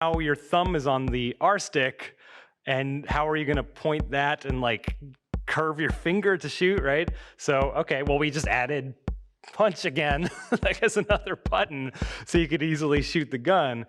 Now your thumb is on the R stick, and how are you going to point that and like curve your finger to shoot, right? So, okay, well, we just added punch again, like as another button, so you could easily shoot the gun.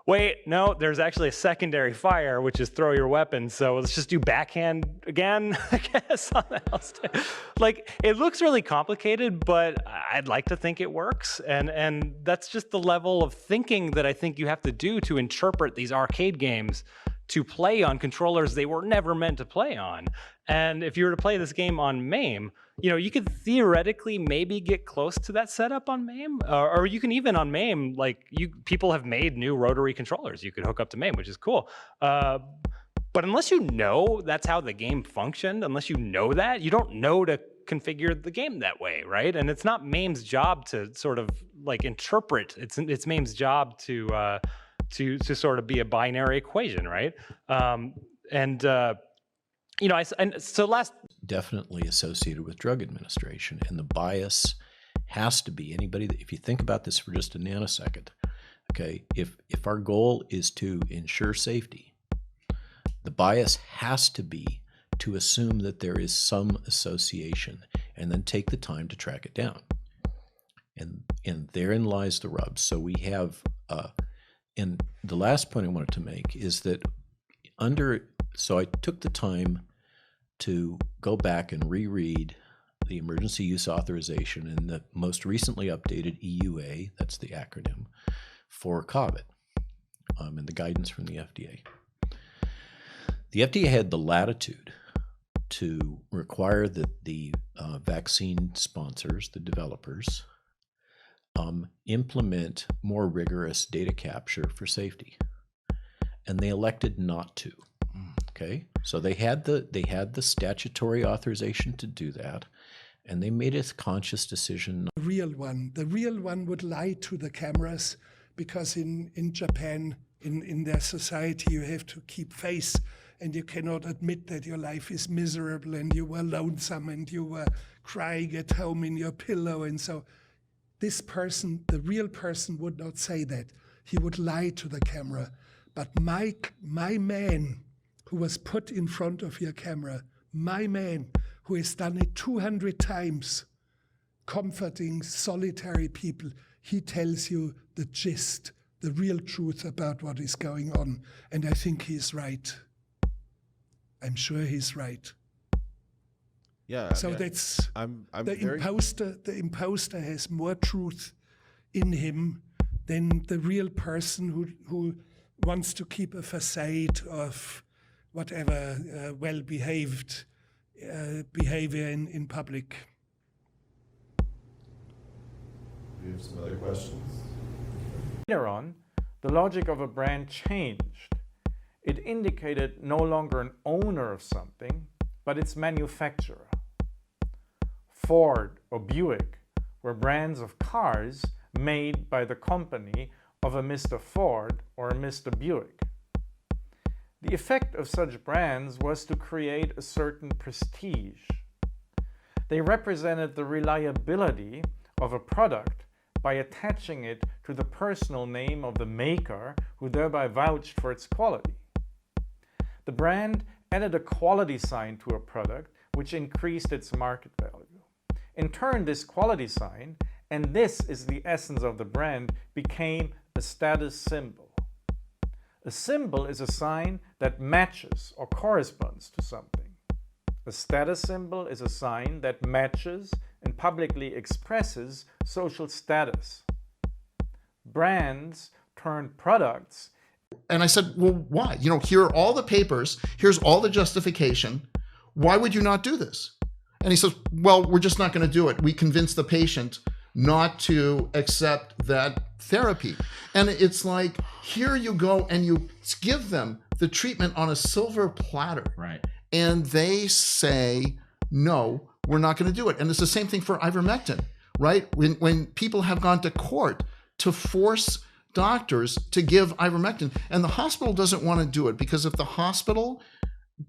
Wait, no, there's actually a secondary fire, which is throw your weapon. So let's just do backhand again, I guess, on the L stick. Like, it looks really complicated, but I'd like to think it works. And that's just the level of thinking that I think you have to do to interpret these arcade games to play on controllers they were never meant to play on. And if you were to play this game on MAME, you know, you could theoretically maybe get close to that setup on MAME, or you can even on MAME, like people have made new rotary controllers you could hook up to MAME, which is cool. But unless you know that's how the game functioned, unless you know that, you don't know to configure the game that way, right? And it's not MAME's job to sort of like interpret. It's MAME's job to sort of be a binary equation, right? You know, definitely associated with drug administration, and the bias has to be anybody that, if you think about this for just a nanosecond, okay, if our goal is to ensure safety, the bias has to be to assume that there is some association and then take the time to track it down. And therein lies the rub. So we have, and the last point I wanted to make is that so I took the time to go back and reread the emergency use authorization in the most recently updated EUA, that's the acronym, for COVID, and the guidance from the FDA. The FDA had the latitude to require that the vaccine sponsors, the developers, implement more rigorous data capture for safety, and they elected not to. Okay, so they had the statutory authorization to do that, and they made a conscious decision. The real one would lie to the cameras, because in Japan, in their society, you have to keep face, and you cannot admit that your life is miserable and you were lonesome and you were crying at home in your pillow. And so this person, the real person, would not say that. He would lie to the camera. But my man, who was put in front of your camera, my man, who has done it 200 times, comforting solitary people, he tells you the gist, the real truth about what is going on. And I think he's right. I'm sure he's right. Yeah. So yeah. that's the imposter has more truth in him than the real person who wants to keep a facade of whatever well-behaved behavior in public. We have some other questions. Later on, the logic of a brand changed. It indicated no longer an owner of something, but its manufacturer. Ford or Buick were brands of cars made by the company of a Mr. Ford or a Mr. Buick. The effect of such brands was to create a certain prestige. They represented the reliability of a product by attaching it to the personal name of the maker, who thereby vouched for its quality. The brand added a quality sign to a product, which increased its market value. In turn, this quality sign, and this is the essence of the brand, became a status symbol. A symbol is a sign that matches or corresponds to something. A status symbol is a sign that matches and publicly expresses social status. Brands turned products. And I said, well, why? You know, here are all the papers. Here's all the justification. Why would you not do this? And he says, well, we're just not going to do it. We convinced the patient not to accept that therapy. And it's like, here you go and you give them the treatment on a silver platter. Right. And they say, no, we're not going to do it. And it's the same thing for ivermectin, right? When people have gone to court to force doctors to give ivermectin, and the hospital doesn't want to do it, because if the hospital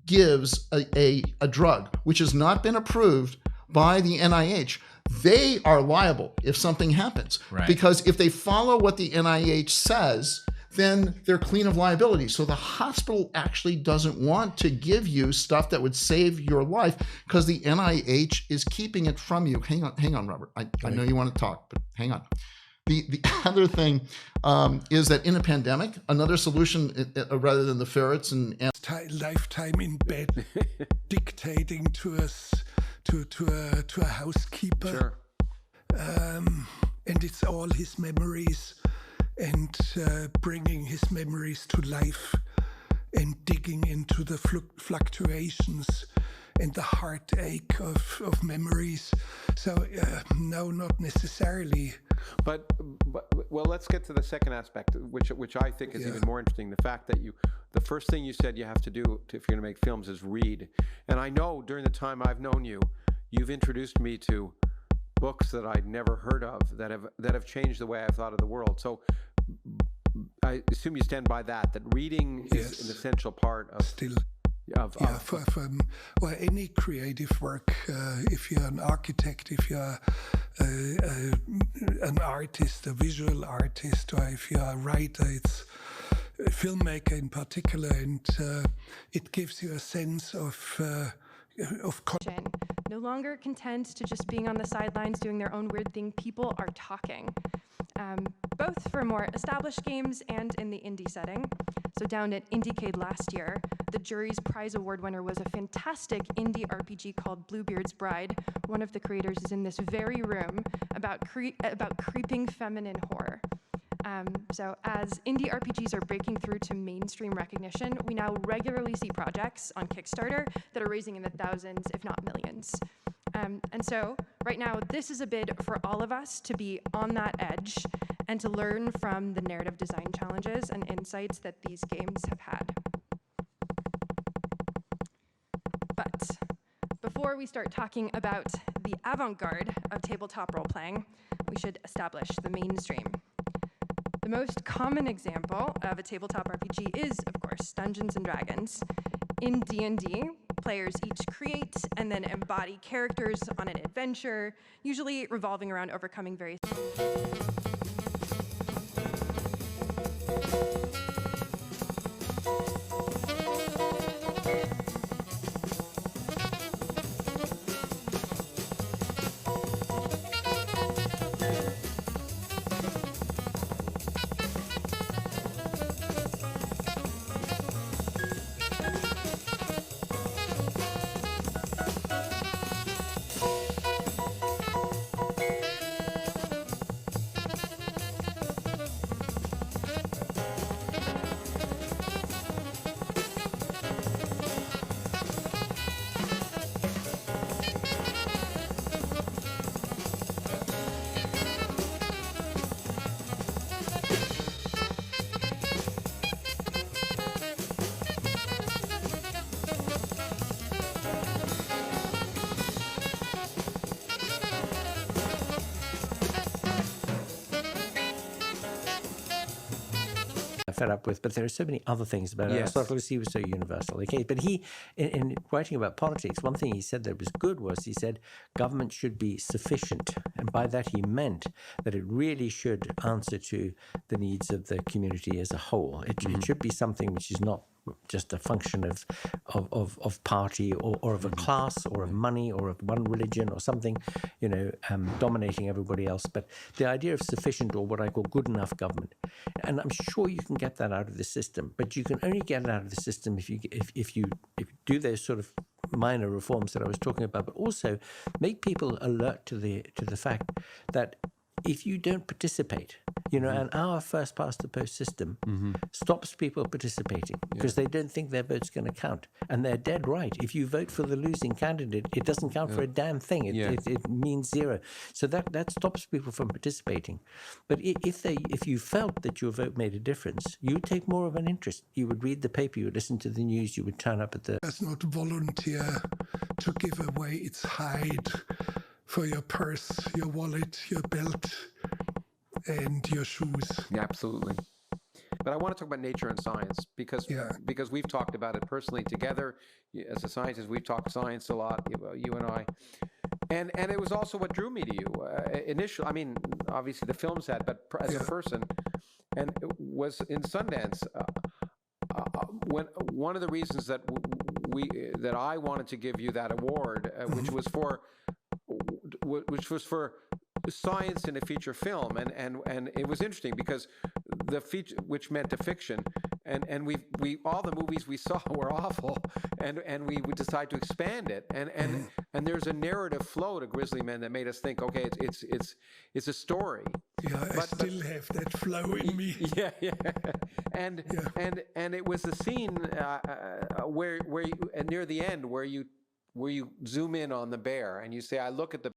gives a drug which has not been approved by the NIH, they are liable if something happens. Right. Because if they follow what the NIH says, then they're clean of liability. So the hospital actually doesn't want to give you stuff that would save your life because the NIH is keeping it from you. Hang on, Robert. I know you want to talk, but hang on. The other thing is that in a pandemic, another solution rather than the ferrets and lifetime in bed dictating to us to a housekeeper. Sure. And it's all his memories and bringing his memories to life and digging into the fluctuations and the heartache of memories. So no, not necessarily. But well, let's get to the second aspect, which I think is even more interesting. The fact that the first thing you said you have to do if you're going to make films is read. And I know during the time I've known you, you've introduced me to books that I'd never heard of that have changed the way I've thought of the world. So I assume you stand by that reading is an essential part of or any creative work. If you're an architect, if you're an artist, a visual artist, or if you're a writer, it's a filmmaker in particular, and it gives you a sense of no longer content to just being on the sidelines doing their own weird thing. People are talking, both for more established games and in the indie setting. So down at Indiecade last year, the jury's prize award winner was a fantastic indie RPG called Bluebeard's Bride. One of the creators is in this very room about creeping feminine horror. So as indie RPGs are breaking through to mainstream recognition, we now regularly see projects on Kickstarter that are raising in the thousands, if not millions. And so right now, this is a bid for all of us to be on that edge and to learn from the narrative design challenges and insights that these games have had. But before we start talking about the avant-garde of tabletop role-playing, we should establish the mainstream. The most common example of a tabletop RPG is, of course, Dungeons & Dragons. In D&D, players each create and then embody characters on an adventure, usually revolving around overcoming various... fed up with, but there are so many other things about it. Aristotle, he was so universal. Okay, but he, in writing about politics, one thing he said that was good was he said government should be sufficient, and by that he meant that it really should answer to the needs of the community as a whole. It should be something which is not just a function of party or of a class or of money or of one religion or something, dominating everybody else. But the idea of sufficient, or what I call good enough government, and I'm sure you can get that out of the system, but you can only get it out of the system if you do those sort of minor reforms that I was talking about, but also make people alert to the fact that if you don't participate, and our first past the post system stops people participating because they don't think their vote's going to count. And they're dead right. If you vote for the losing candidate, it doesn't count for a damn thing. It means zero. So that stops people from participating. But if you felt that your vote made a difference, you would take more of an interest. You would read the paper, you would listen to the news, you would turn up at the... Does not volunteer to give away its hide for your purse, your wallet, your belt, and your shoes. Yeah, absolutely. But I want to talk about nature and science because we've talked about it personally together. As a scientist, we've talked science a lot, you and I. And it was also what drew me to you initially. I mean, obviously the films had, but as a person. And was in Sundance. When one of the reasons that that I wanted to give you that award, which was for science in a feature film, and it was interesting because the feature, which meant a fiction, and we all the movies we saw were awful, and we would decide to expand it, and there's a narrative flow to Grizzly Men that made us think, okay, it's a story. Yeah, I still have that flow in me. Yeah, and it was the scene where you, and near the end where you zoom in on the bear and you say, I look at the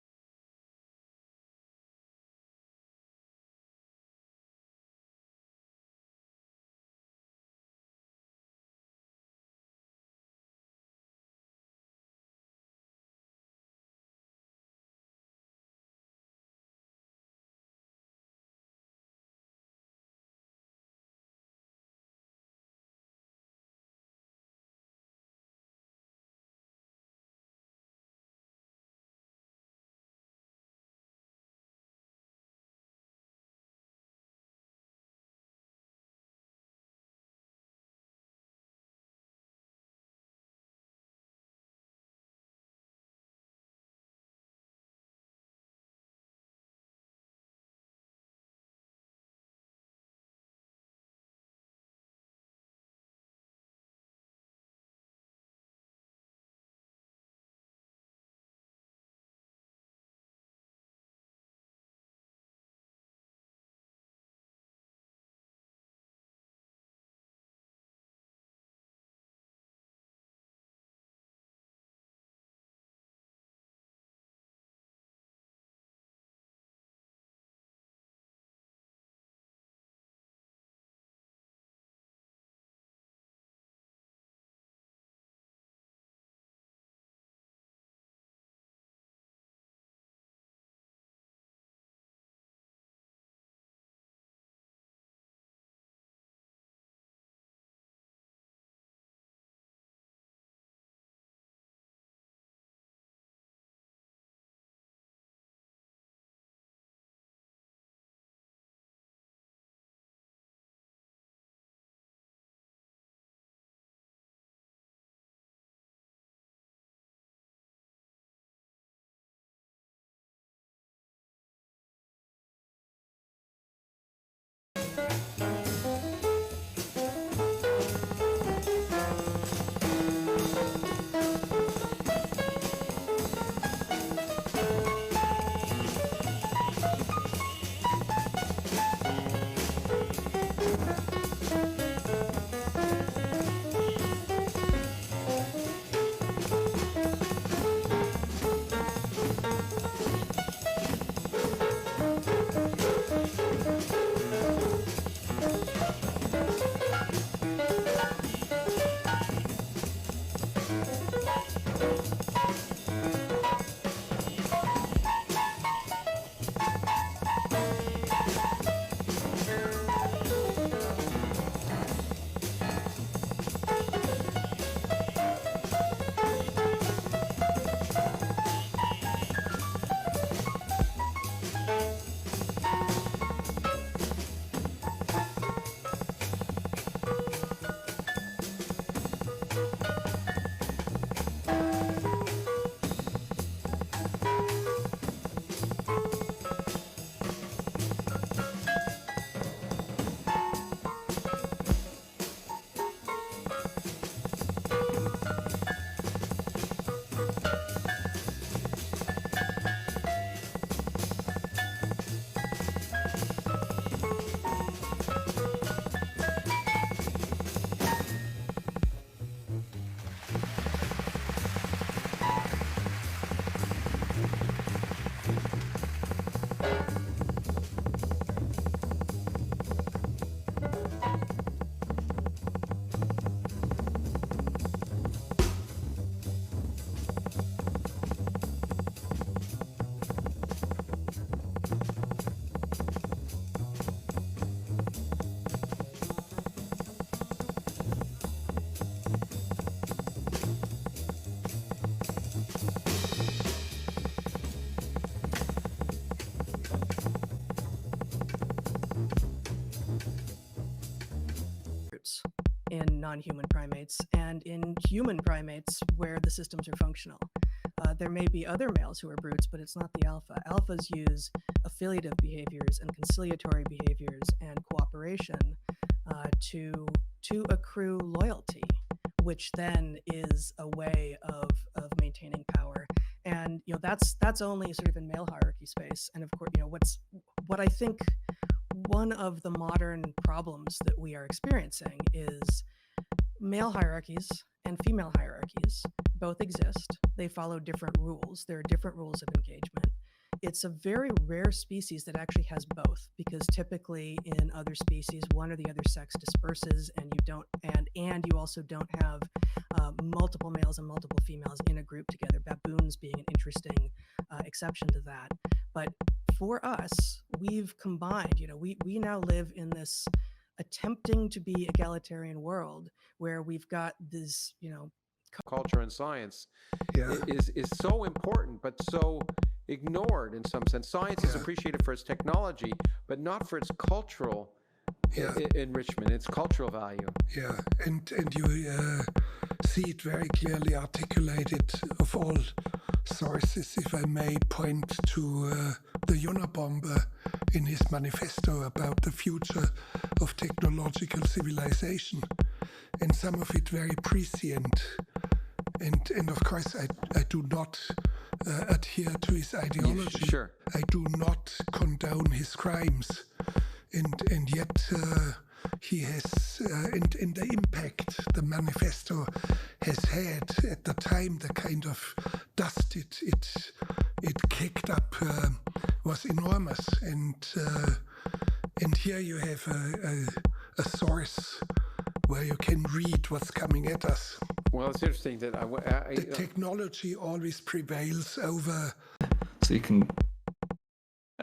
in non-human primates and in human primates where the systems are functional. There may be other males who are brutes, but it's not the alpha. Alphas use affiliative behaviors and conciliatory behaviors and cooperation to accrue loyalty, which then is a way of maintaining power. And that's only sort of in male hierarchy space. And of course, what I think one of the modern problems that we are experiencing is male hierarchies and female hierarchies both exist. They follow different rules. There are different rules of engagement. It's a very rare species that actually has both, because typically in other species, one or the other sex disperses, and you also don't have multiple males and multiple females in a group together. Baboons being an interesting exception to that. But for us, we've combined. We now live in this attempting to be egalitarian world where we've got this, culture and science is so important, but so ignored in some sense. Science is appreciated for its technology, but not for its cultural enrichment, its cultural value. Yeah, and you see it very clearly articulated of all sources, if I may point to the Unabomber in his manifesto about the future of technological civilization, and some of it very prescient. And of course, I do not adhere to his ideology. Sure. I do not condone his crimes, and yet he has, and the impact the manifesto has had at the time, the kind of dust it kicked up was enormous. And here you have a source where you can read what's coming at us. Well, it's interesting that the technology always prevails over. So you can.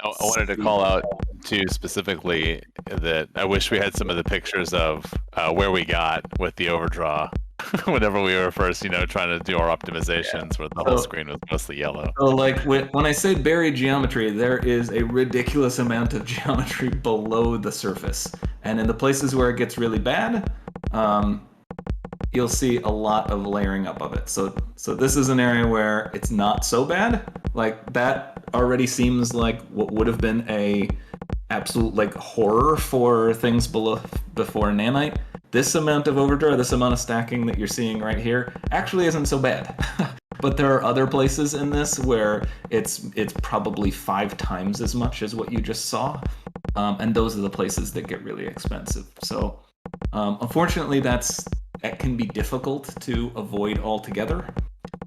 I wanted to call out too specifically that I wish we had some of the pictures of where we got with the overdraw whenever we were first, trying to do our optimizations where the whole screen was mostly yellow. So like when I say buried geometry, there is a ridiculous amount of geometry below the surface. And in the places where it gets really bad, you'll see a lot of layering up of it. So this is an area where it's not so bad. Like that already seems like what would have been a absolute horror for things before nanite. This amount of overdraw, this amount of stacking that you're seeing right here actually isn't so bad. But there are other places in this where it's probably 5 times as much as what you just saw. And those are the places that get really expensive. So unfortunately, that can be difficult to avoid altogether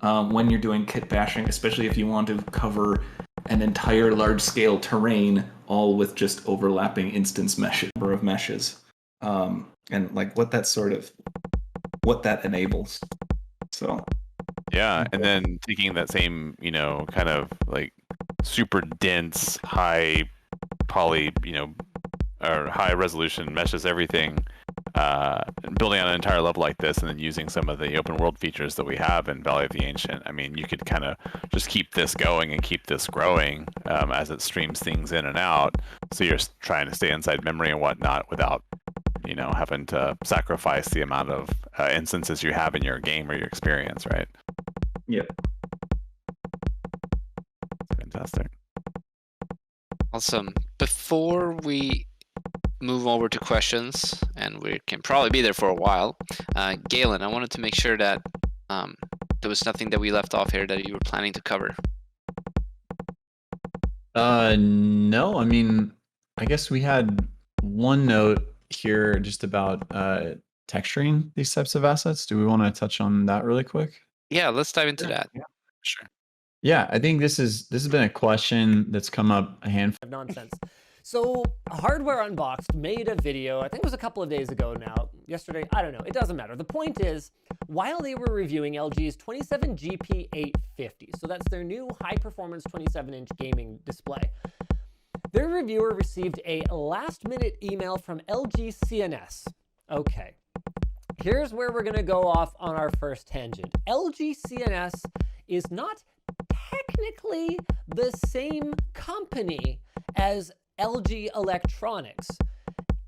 when you're doing kit bashing, especially if you want to cover an entire large-scale terrain all with just overlapping instance number of meshes, and what that enables. So yeah, and then taking that same kind of super dense high poly or high resolution meshes everything, building on an entire level like this, and then using some of the open world features that we have in Valley of the Ancient. I mean, you could kind of just keep this going and keep this growing as it streams things in and out. So you're trying to stay inside memory and whatnot without, having to sacrifice the amount of instances you have in your game or your experience, right? Yep. Fantastic. Awesome. Before we move over to questions, and we can probably be there for a while, Galen, I wanted to make sure that there was nothing that we left off here that you were planning to cover. No, I mean, I guess we had one note here just about texturing these types of assets. Do we want to touch on that really quick? Yeah, let's dive into that. Yeah, sure. Yeah, I think this has been a question that's come up a handful of nonsense. So Hardware Unboxed made a video, I think it was a couple of days ago now, yesterday, I don't know, it doesn't matter. The point is, while they were reviewing LG's 27GP850, so that's their new high-performance 27-inch gaming display, their reviewer received a last-minute email from LG CNS. Okay, here's where we're gonna go off on our first tangent. LG CNS is not technically the same company as LG Electronics.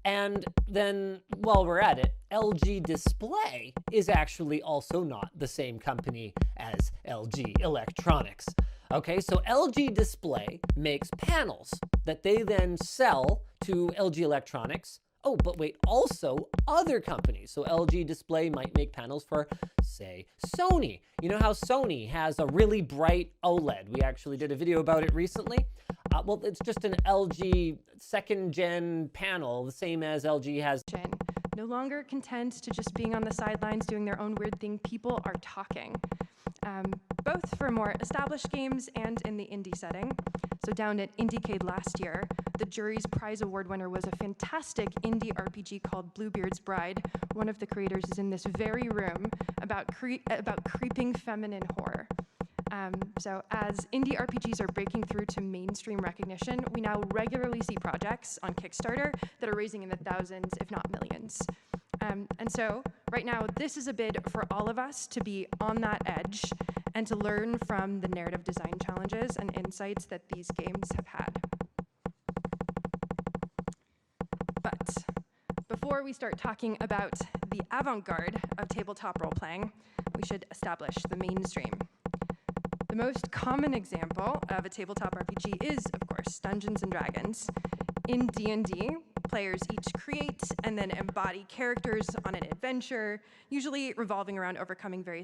And then, while we're at it, LG Display is actually also not the same company as LG Electronics. Okay, so LG Display makes panels that they then sell to LG Electronics. Oh, but wait, also other companies. So LG Display might make panels for, say, Sony. You know how Sony has a really bright OLED? We actually did a video about it recently. Well, it's just an LG second-gen panel, the same as LG has. No longer content to just being on the sidelines doing their own weird thing, people are talking. Both for more established games and in the indie setting. So down at Indiecade last year, the jury's prize award winner was a fantastic indie RPG called Bluebeard's Bride. One of the creators is in this very room about creeping feminine horror. So as indie RPGs are breaking through to mainstream recognition, we now regularly see projects on Kickstarter that are raising in the thousands, if not millions. And so right now, this is a bid for all of us to be on that edge and to learn from the narrative design challenges and insights that these games have had. But before we start talking about the avant-garde of tabletop role-playing, we should establish the mainstream. The most common example of a tabletop RPG is, of course, Dungeons & Dragons. In D&D, players each create and then embody characters on an adventure, usually revolving around overcoming various